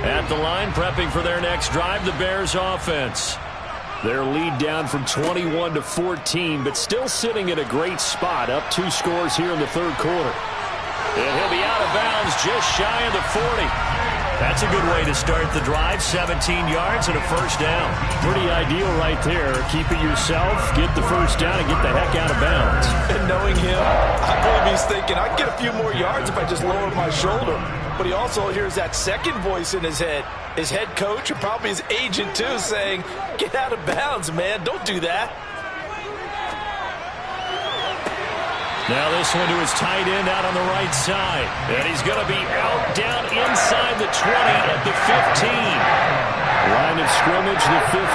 At the line, prepping for their next drive, the Bears offense. Their lead down from 21 to 14, but still sitting at a great spot, up 2 scores here in the third quarter. And he'll be out of bounds just shy of the 40. That's a good way to start the drive, 17 yards and a first down. Pretty ideal right there. Keep it yourself, get the first down, and get the heck out of bounds. And knowing him, I believe he's thinking, I can get a few more yards if I just lower my shoulder. But he also hears that second voice in his head. His head coach, or probably his agent too, saying, get out of bounds, man. Don't do that. Now this one to his tight end out on the right side. And he's going to be out down inside the 20 at the 15. Line of scrimmage, the 15.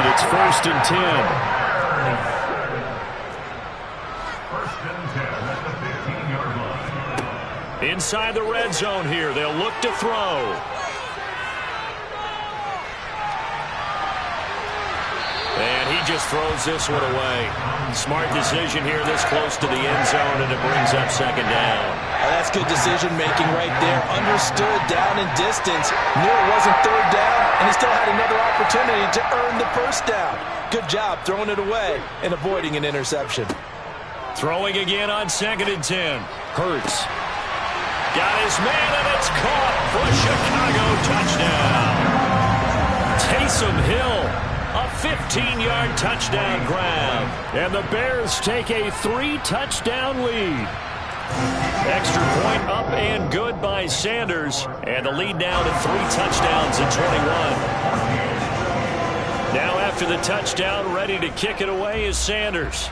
It's 1st and 10. 1st and 10 at the 15-yard line. Inside the red zone here. They'll look to throw. And he just throws this one away. Smart decision here this close to the end zone, and it brings up 2nd down. Oh, that's good decision-making right there. Understood down in distance. Knew it wasn't 3rd down, and he still had another opportunity to earn the 1st down. Good job throwing it away and avoiding an interception. Throwing again on 2nd and 10. Hurts. Got his man, and it's caught for a Chicago touchdown. Taysom Hill. A 15-yard touchdown grab. And the Bears take a 3-touchdown lead. Extra point up and good by Sanders. And the lead now to 3 touchdowns at 21. Now after the touchdown, ready to kick it away is Sanders.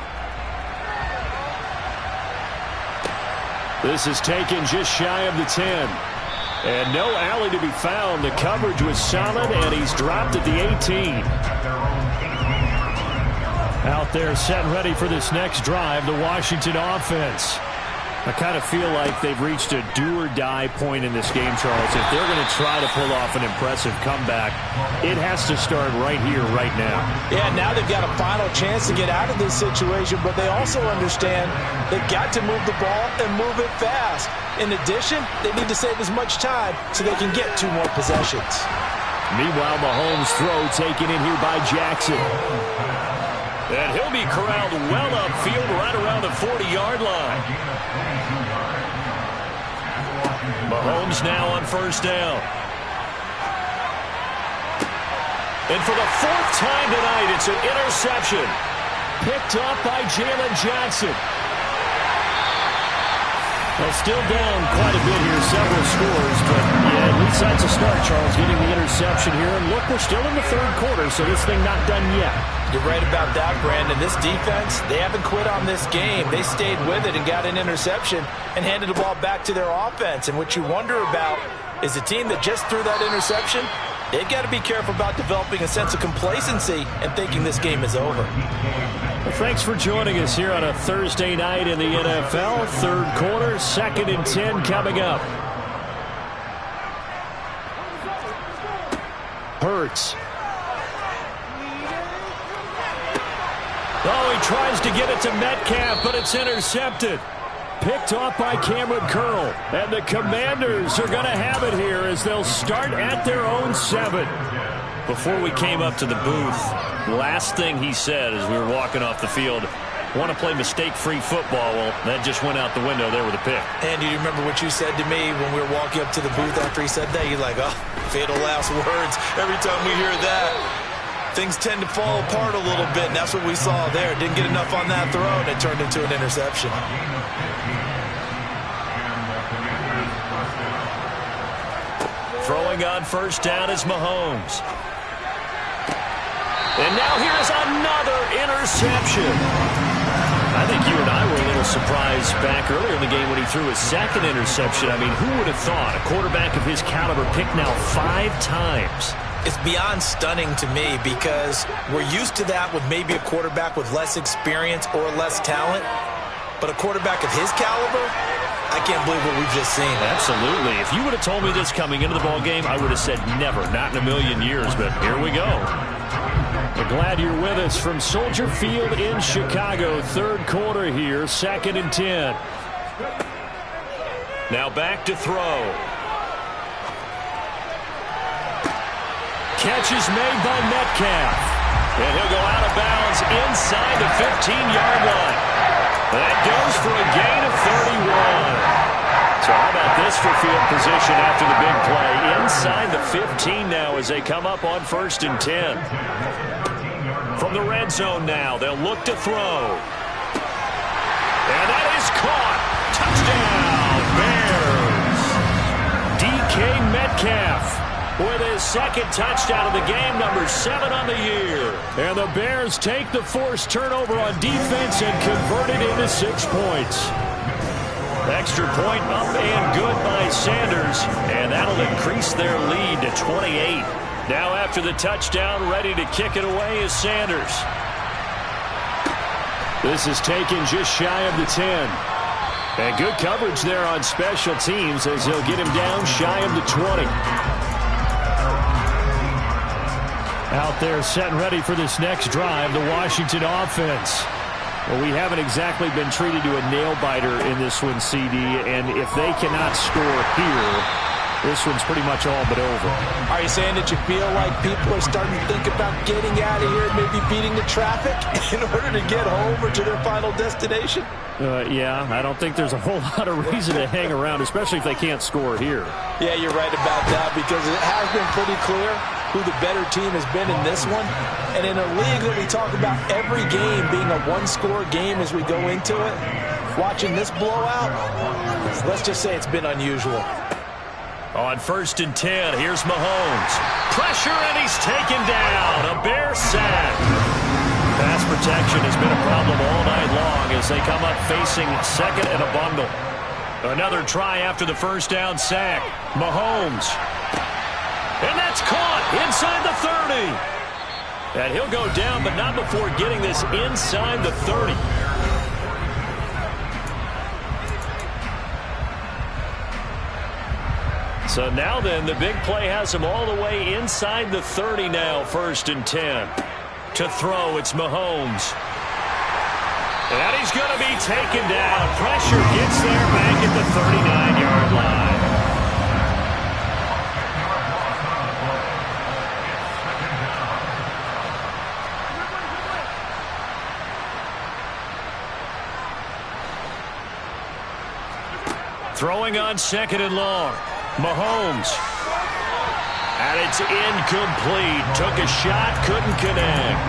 This is taken just shy of the 10. And no alley to be found. The coverage was solid, and he's dropped at the 18. Out there set and ready for this next drive, the Washington offense. I kind of feel like they've reached a do-or-die point in this game, Charles. If they're going to try to pull off an impressive comeback, it has to start right here, right now. Yeah, now they've got a final chance to get out of this situation, but they also understand they've got to move the ball and move it fast. In addition, they need to save as much time so they can get 2 more possessions. Meanwhile, Mahomes' throw taken in here by Jackson. And he'll be corralled well upfield right around the 40-yard line. Mahomes now on 1st down. And for the 4th time tonight, it's an interception. Picked up by Jalen Johnson. Well, still down quite a bit here, several scores, but yeah, at least that's a start, Charles, getting the interception here. And look, we're still in the 3rd quarter, so this thing not done yet. You're right about that, Brandon. This defense, they haven't quit on this game. They stayed with it and got an interception and handed the ball back to their offense. And what you wonder about is a team that just threw that interception, they've got to be careful about developing a sense of complacency and thinking this game is over. Well, thanks for joining us here on a Thursday night in the NFL. 3rd quarter, 2nd and 10 coming up. Hurts. Oh, he tries to get it to Metcalf, but it's intercepted. Picked off by Cameron Curl. And the Commanders are going to have it here as they'll start at their own 7. Before we came up to the booth, last thing he said as we were walking off the field, want to play mistake-free football. Well, that just went out the window there with a pick. And do you remember what you said to me when we were walking up to the booth after he said that? You're like, oh, fatal last words. Every time we hear that, things tend to fall apart a little bit, and that's what we saw there. Didn't get enough on that throw, and it turned into an interception. Throwing on 1st down is Mahomes. And now here's another interception. I think you and I were a little surprised back earlier in the game when he threw his 2nd interception. I mean, who would have thought a quarterback of his caliber picked now 5 times? It's beyond stunning to me because we're used to that with maybe a quarterback with less experience or less talent. But a quarterback of his caliber, I can't believe what we've just seen. Absolutely. If you would have told me this coming into the ball game, I would have said never, not in a million years. But here we go. We're glad you're with us from Soldier Field in Chicago. 3rd quarter here, 2nd and 10. Now back to throw. catch is made by Metcalf. And he'll go out of bounds inside the 15-yard line. That goes for a gain of 31. So how about this for field position after the big play? Inside the 15 now as they come up on 1st and 10. From the red zone now, they'll look to throw. And that is caught. Touchdown, Bears. DK Metcalf with his second touchdown of the game, number 7 on the year. And the Bears take the forced turnover on defense and convert it into 6 points. Extra point up and good by Sanders, and that'll increase their lead to 28. Now after the touchdown, ready to kick it away is Sanders. This is taken just shy of the 10. And good coverage there on special teams as he'll get him down shy of the 20. Out there set and ready for this next drive, the Washington offense. Well, we haven't exactly been treated to a nail-biter in this one, CD, and if they cannot score here, this one's pretty much all but over. Are you saying that you feel like people are starting to think about getting out of here, maybe beating the traffic in order to get home or to their final destination? Yeah, I don't think there's a whole lot of reason to hang around, especially if they can't score here. Yeah, you're right about that because it has been pretty clear who the better team has been in this one. And in a league that we talk about every game being a one-score game as we go into it, watching this blowout, let's just say it's been unusual. On 1st and 10, here's Mahomes. Pressure, and he's taken down. A Bear sack. Pass protection has been a problem all night long as they come up facing second and a bundle. Another try after the first down sack. Mahomes. And that's caught inside the 30. And he'll go down, but not before getting this inside the 30. So now then, the big play has him all the way inside the 30 now, 1st and 10. To throw, it's Mahomes. And he's going to be taken down. Pressure gets there back at the 39-yard line. Throwing on 2nd and long. Mahomes. And it's incomplete. Took a shot, couldn't connect.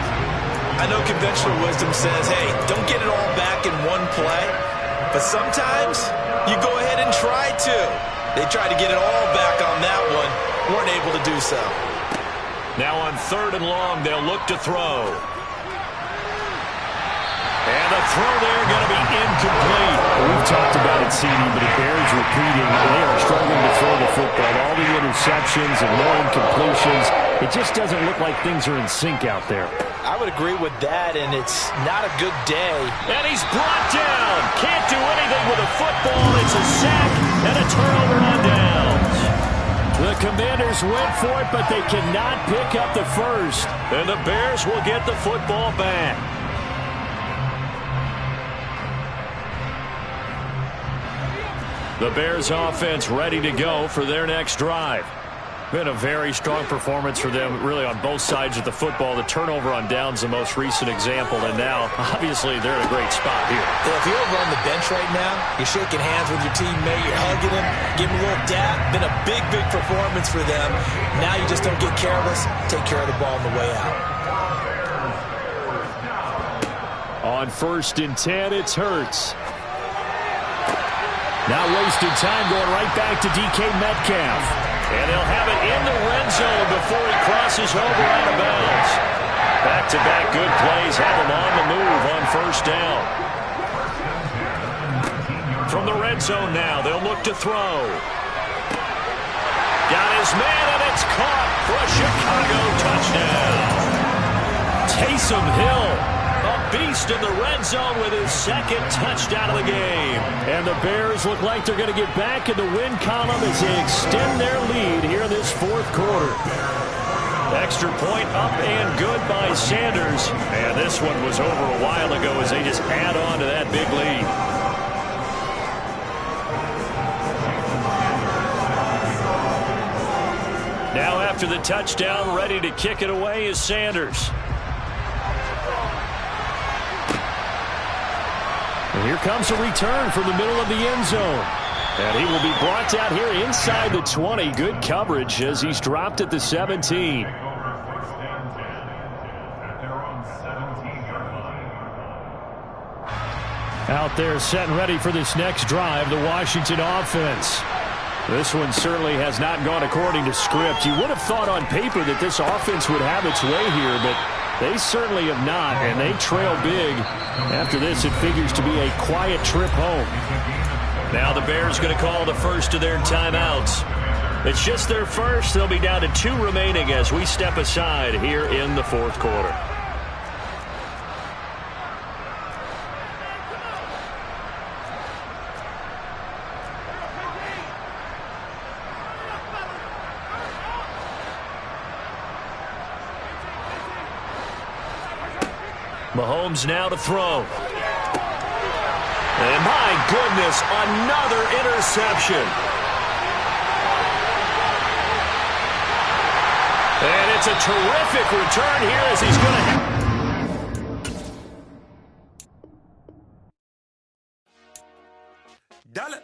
I know conventional wisdom says, hey, don't get it all back in one play. But sometimes you go ahead and try to. They tried to get it all back on that one. Weren't able to do so. Now on 3rd and long, they'll look to throw. And the throw there going to be incomplete. We've talked about it, CD, but it bears repeating. They are struggling to throw the football. All the interceptions and more incompletions. It just doesn't look like things are in sync out there. I would agree with that, and it's not a good day. And he's brought down. Can't do anything with a football. It's a sack and a turnover on downs. The Commanders went for it, but they cannot pick up the first. And the Bears will get the football back. The Bears offense ready to go for their next drive. Been a very strong performance for them, really, on both sides of the football. The turnover on downs, the most recent example, and now, obviously, they're in a great spot here. Yeah, if you're over on the bench right now, you're shaking hands with your teammate, you're hugging him, giving him a little dap. Been a big, big performance for them. Now you just don't get careless. Take care of the ball on the way out. On 1st and 10, it's Hurts. Not wasting time, going right back to DK Metcalf. And they'll have it in the red zone before he crosses over out of bounds. Back-to-back good plays have him on the move on 1st down. From the red zone now, they'll look to throw. Got his man, and it's caught for a Chicago touchdown. Taysom Hill, a beast in the red zone with his second touchdown of the game. And the Bears look like they're going to get back in the win column as they extend their lead here in this 4th quarter. Extra point up and good by Sanders. And this one was over a while ago as they just add on to that big lead. Now after the touchdown, ready to kick it away is Sanders. And here comes a return from the middle of the end zone. And he will be brought down here inside the 20. Good coverage as he's dropped at the 17. Out there set and ready for this next drive, the Washington offense. This one certainly has not gone according to script. You would have thought on paper that this offense would have its way here, but they certainly have not, and they trail big. After this, it figures to be a quiet trip home. Now the Bears going to call the first of their timeouts. It's just their first. They'll be down to 2 remaining as we step aside here in the fourth quarter. Mahomes now to throw. And my goodness, another interception. And it's a terrific return here as he's going to... Dollar.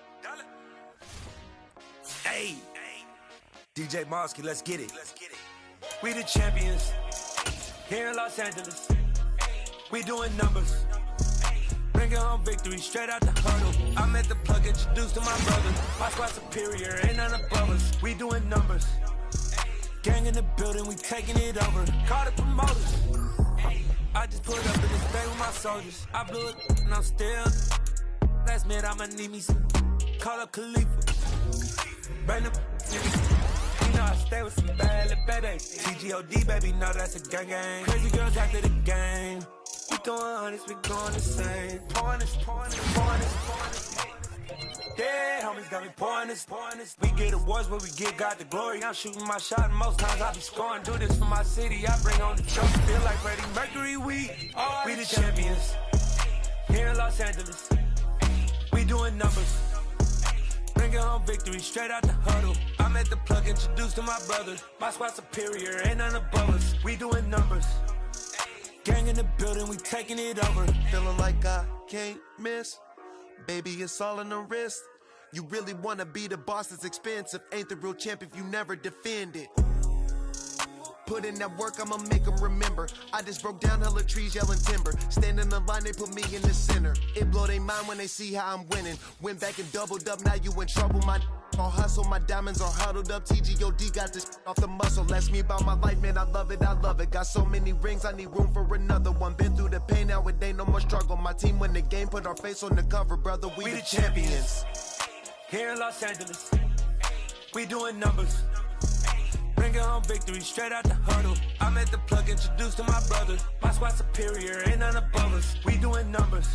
Hey. DJ Mosky, let's get it. We the champions here in Los Angeles. We doing numbers. Bringing home victory straight out the huddle. I'm at the plug, introduced to my brother. My squad superior, ain't none above us. We doing numbers. Gang in the building, we taking it over. Call the promoters. I just pulled up in this day with my soldiers. I blew it and I'm still. Last minute, I'ma need me some. Call up Khalifa. Bring them niggas. You know I stay with some bad little baby. TGOD, baby, know that's a gang gang. Crazy girls after the game. We going honest, we going the same. Pouring this. Yeah, homies got me pouring this. We get awards, but we give God the glory. I'm shooting my shot, and most times I be scoring. Do this for my city, I bring on the trophy. Feel like Freddie Mercury, we the champions. Here in Los Angeles, we doing numbers. Bringing home victory straight out the huddle. I'm at the plug, introduced to my brother. My squad superior, ain't none above us. We doing numbers. Gang in the building, we taking it over. Feeling like I can't miss. Baby, it's all in the wrist. You really wanna be the boss, it's expensive. Ain't the real champ if you never defend it. Put in that work, I'ma make them remember. I just broke down hella trees, yelling timber. Stand in the line, they put me in the center. It blow their mind when they see how I'm winning. Went back and doubled up, now you in trouble. My all hustle, my diamonds are huddled up. TGOD got this off the muscle. That's me about my life, man, I love it. Got so many rings, I need room for another one. Been through the pain, now it ain't no more struggle. My team win the game, put our face on the cover, brother. We the champions. Here in Los Angeles, we doing numbers. Bringing home victory straight out the huddle. I'm at the plug, introduced to my brother. My squad superior, ain't none above us. We doing numbers.